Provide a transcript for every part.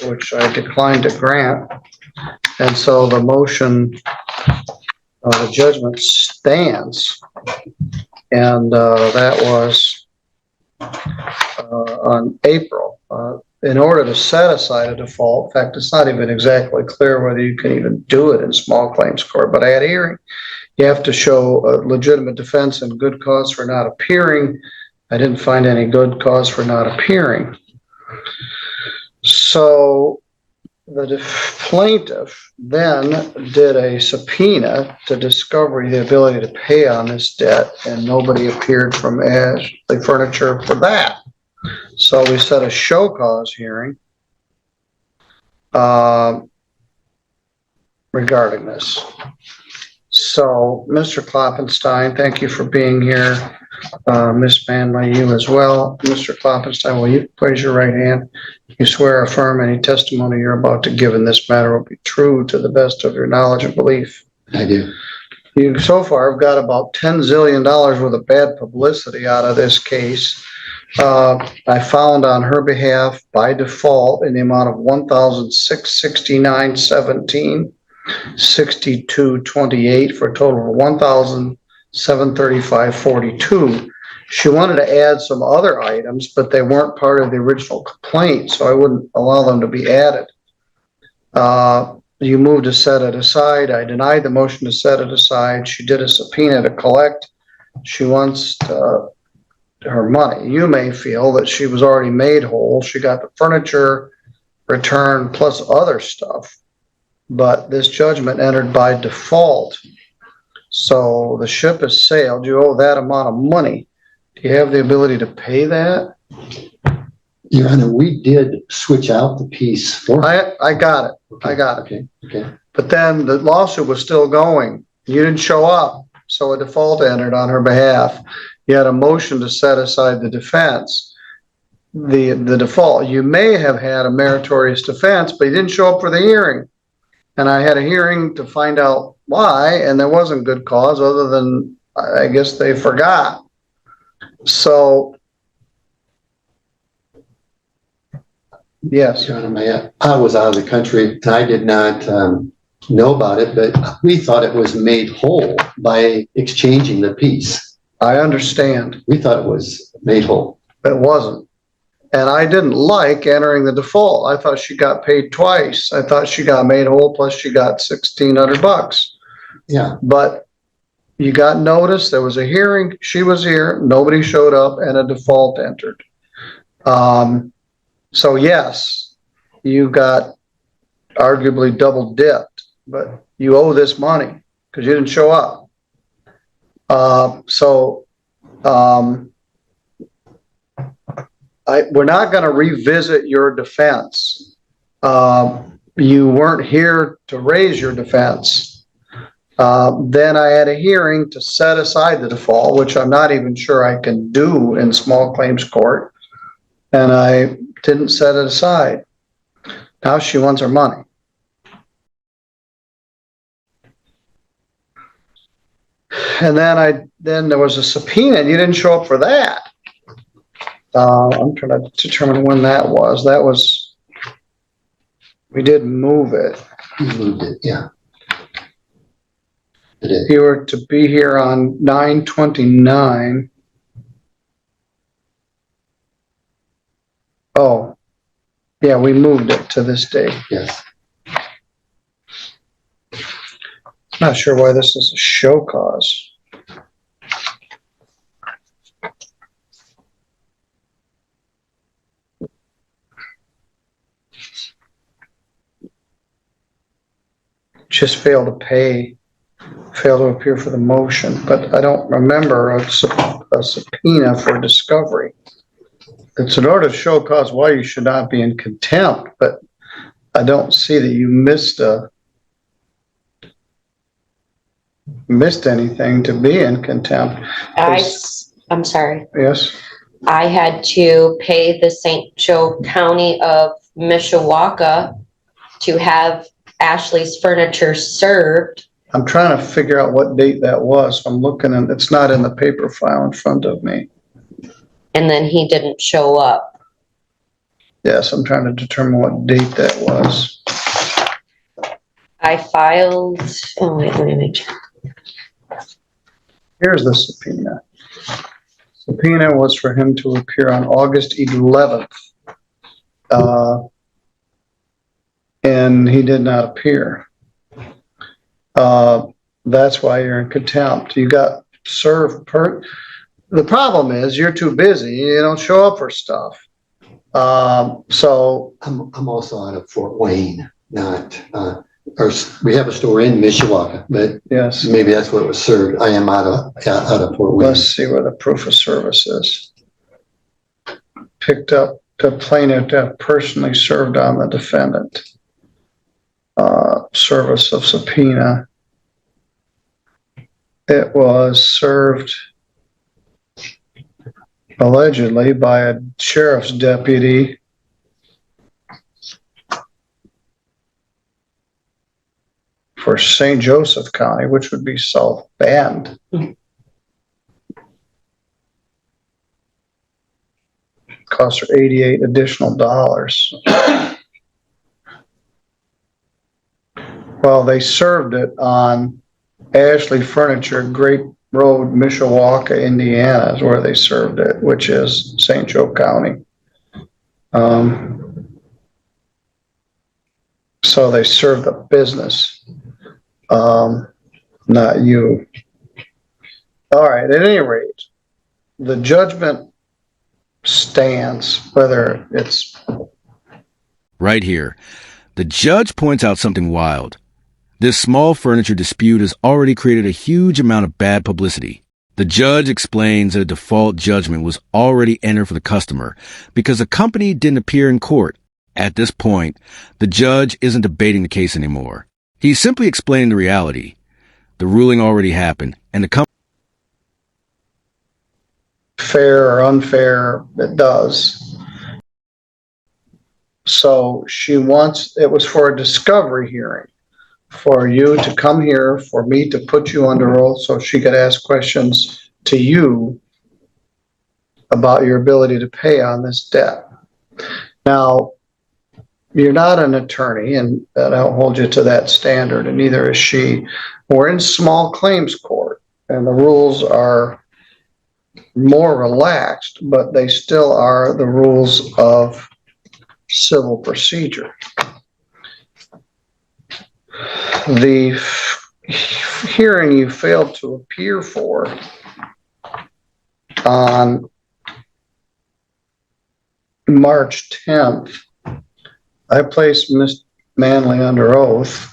which I declined to grant. And so the motion, the judgment stands. And that was on April. In order to set aside a default, in fact, it's not even exactly clear whether you can even do it in small claims court, but I had a hearing. You have to show a legitimate defense and good cause for not appearing. I didn't find any good cause for not appearing. So the plaintiff then did a subpoena to discover the ability to pay on this debt, and nobody appeared from Ashley Furniture for that. So we set a show cause hearing regarding this. So, Mr. Kloppenstein, thank you for being here. Ms. Manley, you as well. Mr. Kloppenstein, will you raise your right hand? You swear or affirm any testimony you're about to give in this matter will be true to the best of your knowledge and belief? I do. You so far have got about $10 zillion worth of bad publicity out of this case. I found on her behalf by default in the amount of $1,669.17, $62.28 for a total of $1,735.42. She wanted to add some other items, but they weren't part of the original complaint, so I wouldn't allow them to be added. You moved to set it aside. I denied the motion to set it aside. She did a subpoena to collect. She wants her money. You may feel that she was already made whole. She got the furniture returned plus other stuff, but this judgment entered by default. So the ship has sailed. You owe that amount of money. Do you have the ability to pay that? Your Honor, we did switch out the piece for her. I got it. Okay. I got it. Okay. Okay. But then the lawsuit was still going. You didn't show up, so a default entered on her behalf. You had a motion to set aside the defense, the default. You may have had a meritorious defense, but you didn't show up for the hearing. And I had a hearing to find out why, and there wasn't good cause other than I guess they forgot. So, yes. Your Honor, I was out of the country and I did not know about it, but we thought it was made whole by exchanging the piece. I understand. We thought it was made whole. It wasn't. And I didn't like entering the default. I thought she got paid twice. I thought she got made whole plus she got $1,600. Yeah. But you got notice. There was a hearing. She was here. Nobody showed up and a default entered. So yes, you got arguably double dipped, but you owe this money because you didn't show up. We're not going to revisit your defense. You weren't here to raise your defense. Then I had a hearing to set aside the default, which I'm not even sure I can do in small claims court. And I didn't set it aside. Now she wants her money. And then there was a subpoena and you didn't show up for that. I'm trying to determine when that was. We did move it. You moved it, yeah. You were to be here on 9/29. Oh, yeah, we moved it to this date. Yes. Not sure why this is a show cause. Just failed to pay, failed to appear for the motion, but I don't remember a subpoena for discovery. It's in order to show cause why you should not be in contempt, but I don't see that you missed anything to be in contempt. I'm sorry. Yes. I had to pay the St. Joe County of Mishawaka to have Ashley's Furniture served. I'm trying to figure out what date that was. I'm looking and it's not in the paper file in front of me. And then he didn't show up. Yes, I'm trying to determine what date that was. I filed, oh wait, let me make sure. Here's the subpoena. Subpoena was for him to appear on August 11th. And he did not appear. That's why you're in contempt. You got served the problem is you're too busy. You don't show up for stuff. So I'm also out of Fort Wayne, not, we have a store in Mishawaka, but yes, maybe that's what was served. I am out of Fort Wayne. let's see where the proof of service is. Picked up the plaintiff to have personally served on the defendant. Service of subpoena. It was served allegedly by a sheriff's deputy for St. Joseph County, which would be South Bend. Cost her $88 additional. Well, they served it on Ashley Furniture, Great Road, Mishawaka, Indiana is where they served it, which is St. Joe County. So they served the business, not you. All right, at any rate, the judgment stands, whether it's... Right here, the judge points out something wild. This small furniture dispute has already created a huge amount of bad publicity. The judge explains that a default judgment was already entered for the customer because the company didn't appear in court. At this point, the judge isn't debating the case anymore. He's simply explaining the reality. The ruling already happened, and the company... Fair or unfair, it does. So she wants, it was for a discovery hearing, for you to come here, for me to put you under oath so she could ask questions to you about your ability to pay on this debt. Now, you're not an attorney, and I don't hold you to that standard, and neither is she. We're in small claims court, and the rules are more relaxed, but they still are the rules of civil procedure. The hearing you failed to appear for on March 10th, I placed Ms. Manley under oath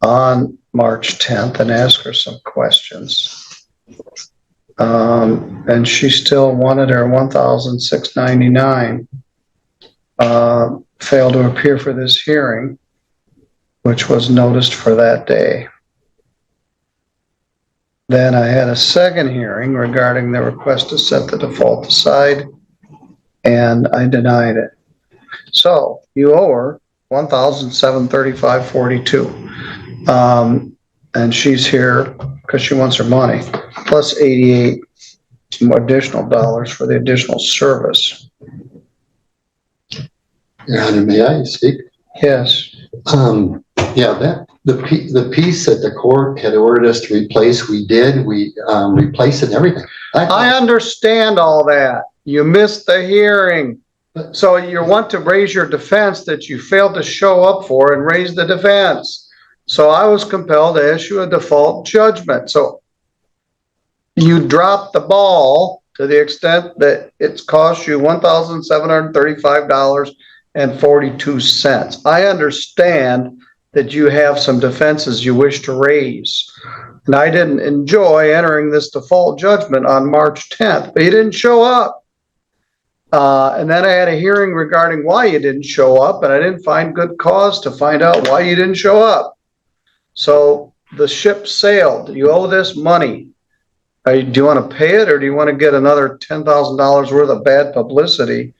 on March 10th and asked her some questions. And she still wanted her $1,699. Failed to appear for this hearing, which was noticed for that day. Then I had a second hearing regarding the request to set the default aside, and I denied it. So you owe her $1,735.42. And she's here because she wants her money, plus 88 additional dollars for the additional service. Your Honor, may I speak? Yes. Yeah, that the piece that the court had ordered us to replace, we did. We replaced it and everything. I understand all that. You missed the hearing. So you want to raise your defense that you failed to show up for and raise the defense. So I was compelled to issue a default judgment. So you dropped the ball to the extent that it's cost you $1,735.42. I understand that you have some defenses you wish to raise. And I didn't enjoy entering this default judgment on March 10th, but you didn't show up. And then I had a hearing regarding why you didn't show up, and I didn't find good cause to find out why you didn't show up. So the ship sailed. You owe this money. Do you want to pay it, or do you want to get another $10,000 worth of bad publicity?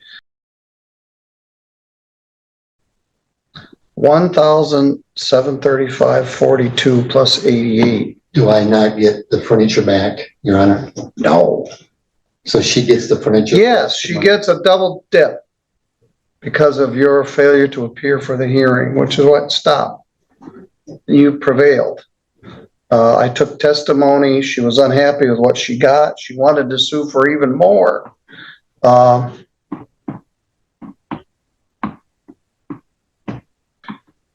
$1,735.42 plus 88. Do I not get the furniture back, Your Honor? No. So she gets the furniture? Yes, she gets a double dip. because of your failure to appear for the hearing, which is what stopped. You prevailed. I took testimony. She was unhappy with what she got. She wanted to sue for even more.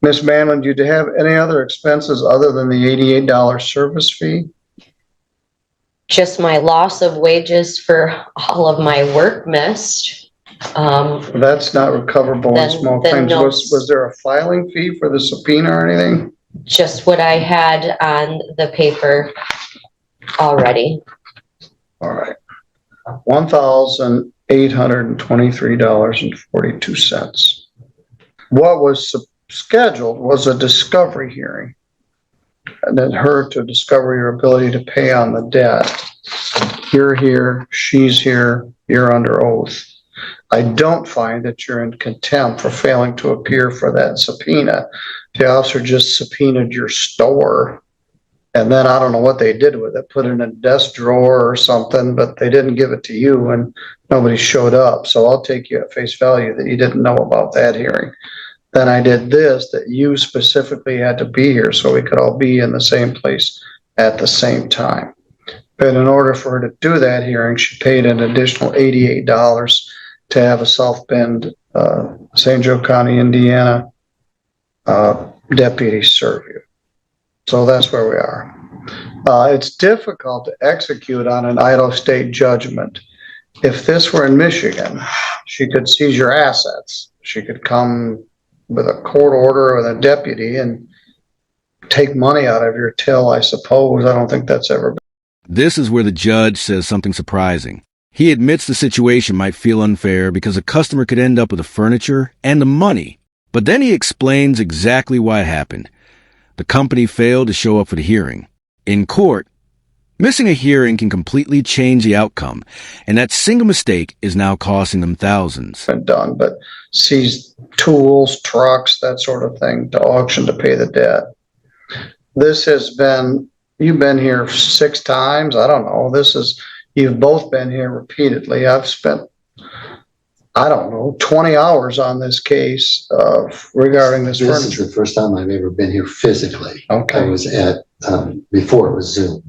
Ms. Manlin, do you have any other expenses other than the $88 service fee? Just my loss of wages for all of my work missed. That's not recoverable in Then- small then claims. no. Was there a filing fee for the subpoena or anything? Just what I had on the paper already. All right. $1,823.42. What was scheduled was a discovery hearing. And then her to discover your ability to pay on the debt. You're here, she's here, you're under oath. I don't find that you're in contempt for failing to appear for that subpoena. The officer just subpoenaed your store. And then I don't know what they did with it, put it in a desk drawer or something, but they didn't give it to you and nobody showed up. So I'll take you at face value that you didn't know about that hearing. Then I did this, that you specifically had to be here so we could all be in the same place at the same time. But in order for her to do that hearing, she paid an additional $88 to have a South Bend, St. Joe County, Indiana deputy serve you. So that's where we are. It's difficult to execute on an idle state judgment. If this were in Michigan, she could seize your assets. She could come with a court order with a deputy and take money out of your till, I suppose. I don't think that's ever been. This is where the judge says something surprising. He admits the situation might feel unfair because a customer could end up with the furniture and the money. But then he explains exactly why it happened. The company failed to show up for the hearing. In court, missing a hearing can completely change the outcome, and that single mistake is now costing them thousands. Been done, but seized tools, trucks, that sort of thing to auction to pay the debt. This has been, you've been here 6 times. I don't know. You've both been here repeatedly. I've spent, I don't know, 20 hours on this case regarding this This furniture. is the first time I've ever been here physically. Okay. I was at, before it was Zoom.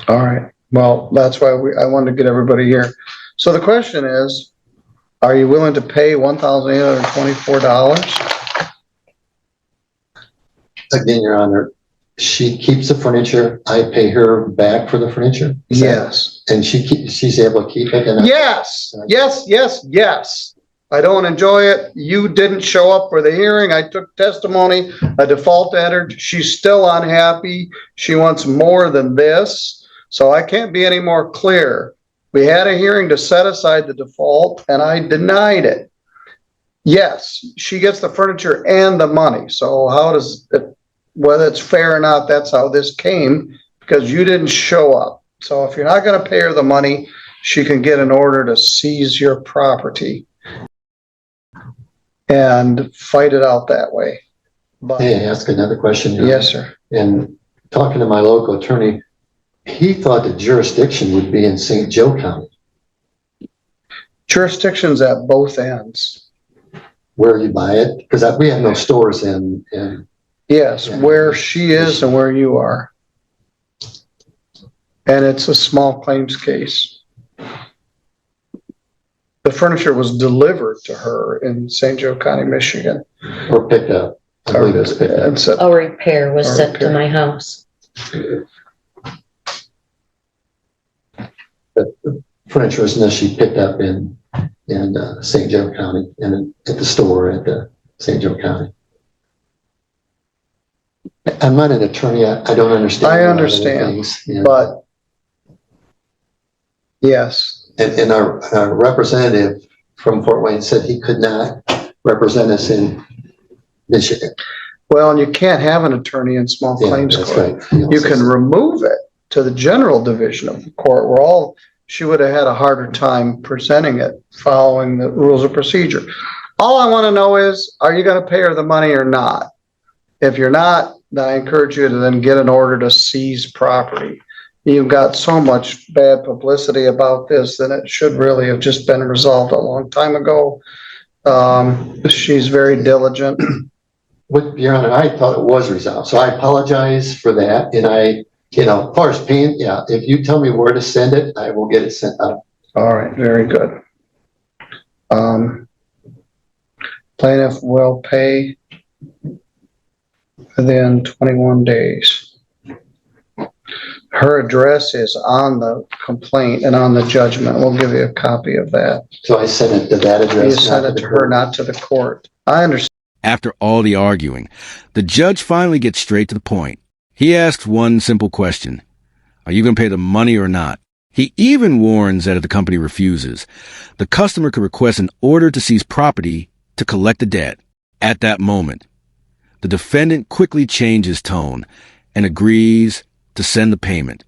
All right. Well, that's why I wanted to get everybody here. So the question is, are you willing to pay $1,824? Again, Your Honor, she keeps the furniture. I pay her back for the furniture. Is that- Yes. And she's able to keep it. And Yes. I don't enjoy it. You didn't show up for the hearing. I took testimony. A default entered. She's still unhappy. She wants more than this. So I can't be any more clear. We had a hearing to set aside the default and I denied it. Yes, she gets the furniture and the money. So how does it, whether it's fair or not, that's how this came, because you didn't show up. So if you're not going to pay her the money, she can get an order to seize your property and fight it out that way. But May I ask another question? Your yes, Honor? sir. And talking to my local attorney, he thought the jurisdiction would be in St. Joe County, Jurisdictions at both ends. where you buy it, because we have no stores in Yes, Yeah. where she is and where you are. And it's a small claims case. The furniture was delivered to her in St. Joe County, Michigan. or picked up. I believe it was picked up. And so, A repair was A sent to repair. my house. But the furniture was initially picked up in St. Joe County and at the store at the St. Joe County. I'm not an attorney. I don't understand. I a lot of the understand, things, you know. but yes, And our representative from Fort Wayne said he could not represent us in Michigan. well, and you can't have an attorney in small Yeah, claims that's court. right. He You also can said- remove it to the general division of the court where she would have had a harder time presenting it following the rules of procedure. All I want to know is, are you going to pay her the money or not? If you're not, then I encourage you to then get an order to seize property. you've got so much bad publicity about this, then it should really have just been resolved a long time ago. She's very diligent. With Your Honor, I thought it was resolved, so I apologize for that. And as far as paying, yeah, if you tell me where to send it, I will get it sent out. All right, very good. Plaintiff will pay within 21 days. Her address is on the complaint and on the judgment. We'll give you a copy of that. So I sent it to that address. You sent it to her, not to the court. I understand. After all the arguing, the judge finally gets straight to the point. He asks one simple question. Are you going to pay the money or not? He even warns that if the company refuses, the customer could request an order to seize property to collect the debt. At that moment, the defendant quickly changes tone and agrees to send the payment.